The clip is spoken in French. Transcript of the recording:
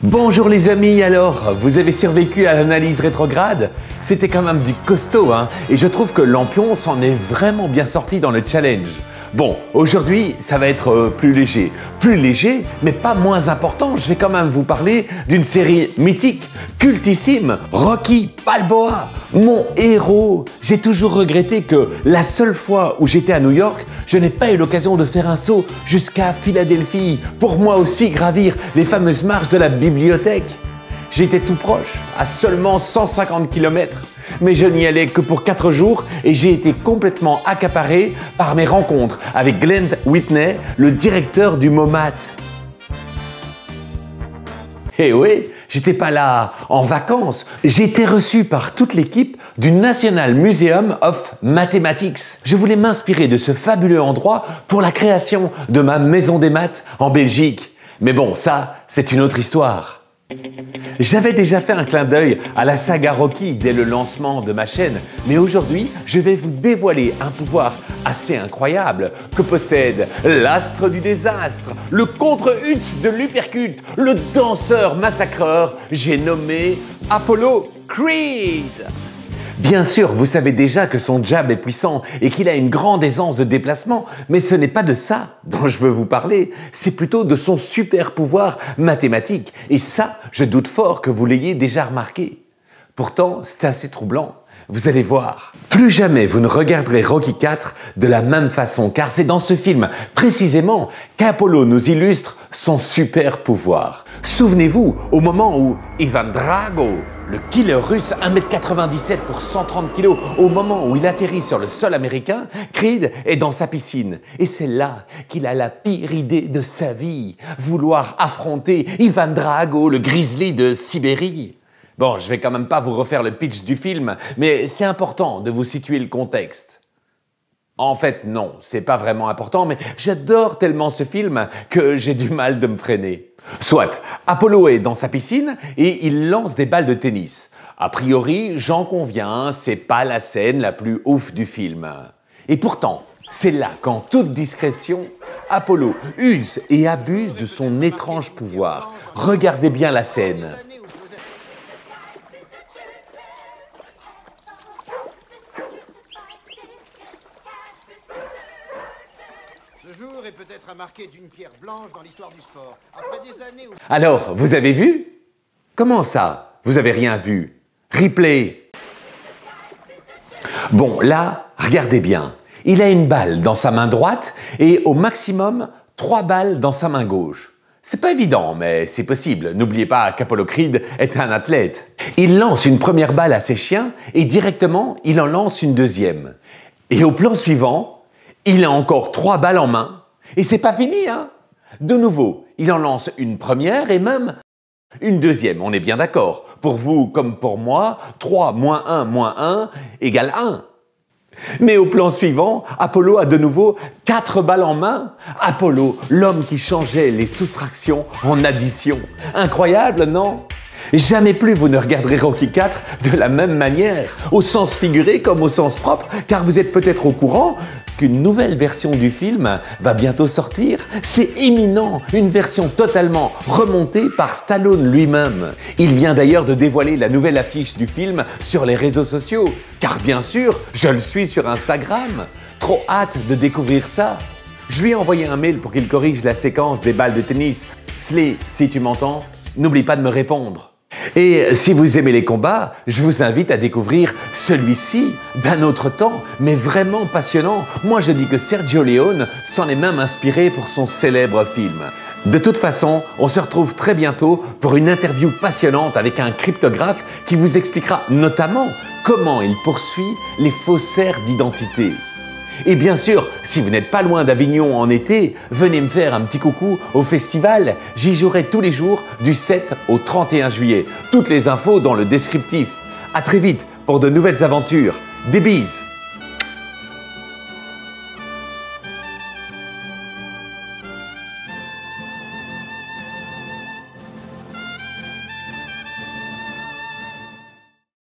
Bonjour les amis, alors, vous avez survécu à l'analyse rétrograde? C'était quand même du costaud, hein, et je trouve que Lampion s'en est vraiment bien sorti dans le challenge. Bon, aujourd'hui, ça va être plus léger. Plus léger, mais pas moins important. Je vais quand même vous parler d'une série mythique, cultissime, Rocky Balboa, mon héros. J'ai toujours regretté que la seule fois où j'étais à New York, je n'ai pas eu l'occasion de faire un saut jusqu'à Philadelphie pour moi aussi gravir les fameuses marches de la bibliothèque. J'étais tout proche, à seulement 150 km. Mais je n'y allais que pour 4 jours et j'ai été complètement accaparé par mes rencontres avec Glenn Whitney, le directeur du MoMAT. Eh oui, j'étais pas là en vacances, j'ai été reçu par toute l'équipe du National Museum of Mathematics. Je voulais m'inspirer de ce fabuleux endroit pour la création de ma maison des maths en Belgique. Mais bon, ça, c'est une autre histoire. J'avais déjà fait un clin d'œil à la saga Rocky dès le lancement de ma chaîne, mais aujourd'hui, je vais vous dévoiler un pouvoir assez incroyable que possède l'astre du désastre, le contre-Hulk de l'Uppercut, le danseur massacreur, j'ai nommé Apollo Creed. Bien sûr, vous savez déjà que son jab est puissant et qu'il a une grande aisance de déplacement, mais ce n'est pas de ça dont je veux vous parler, c'est plutôt de son super pouvoir mathématique. Et ça, je doute fort que vous l'ayez déjà remarqué. Pourtant, c'est assez troublant. Vous allez voir. Plus jamais vous ne regarderez Rocky IV de la même façon, car c'est dans ce film, précisément, qu'Apollo nous illustre son super pouvoir. Souvenez-vous, au moment où Ivan Drago, le killer russe 1,97 m pour 130 kg, au moment où il atterrit sur le sol américain, Creed est dans sa piscine. Et c'est là qu'il a la pire idée de sa vie, vouloir affronter Ivan Drago, le grizzly de Sibérie. Bon, je vais quand même pas vous refaire le pitch du film, mais c'est important de vous situer le contexte. En fait, non, c'est pas vraiment important, mais j'adore tellement ce film que j'ai du mal de me freiner. Soit, Apollo est dans sa piscine et il lance des balles de tennis. A priori, j'en conviens, c'est pas la scène la plus ouf du film. Et pourtant, c'est là qu'en toute discrétion, Apollo use et abuse de son étrange pouvoir. Regardez bien la scène. Ce jour est peut-être à marquer d'une pierre blanche dans l'histoire du sport. Après des années où... Alors, vous avez vu? Comment ça? Vous avez rien vu? Replay. Bon, là, regardez bien. Il a une balle dans sa main droite et au maximum 3 balles dans sa main gauche. C'est pas évident, mais c'est possible. N'oubliez pas qu'Apollo Creed est un athlète. Il lance une première balle à ses chiens et directement, il en lance une deuxième. Et au plan suivant, il a encore 3 balles en main. Et c'est pas fini, hein? De nouveau, il en lance une première et même une deuxième. On est bien d'accord. Pour vous comme pour moi, 3 moins 1 égale 1. Mais au plan suivant, Apollo a de nouveau 4 balles en main. Apollo, l'homme qui changeait les soustractions en addition. Incroyable, non? Jamais plus vous ne regarderez Rocky IV de la même manière, au sens figuré comme au sens propre, car vous êtes peut-être au courant qu'une nouvelle version du film va bientôt sortir. C'est imminent, une version totalement remontée par Stallone lui-même. Il vient d'ailleurs de dévoiler la nouvelle affiche du film sur les réseaux sociaux, car bien sûr, je le suis sur Instagram. Trop hâte de découvrir ça. Je lui ai envoyé un mail pour qu'il corrige la séquence des balles de tennis. Slee, si tu m'entends, n'oublie pas de me répondre. Et si vous aimez les combats, je vous invite à découvrir celui-ci d'un autre temps, mais vraiment passionnant. Moi, je dis que Sergio Leone s'en est même inspiré pour son célèbre film. De toute façon, on se retrouve très bientôt pour une interview passionnante avec un cryptographe qui vous expliquera notamment comment il poursuit les faussaires d'identité. Et bien sûr, si vous n'êtes pas loin d'Avignon en été, venez me faire un petit coucou au festival. J'y jouerai tous les jours du 7 au 31 juillet. Toutes les infos dans le descriptif. À très vite pour de nouvelles aventures. Des bises!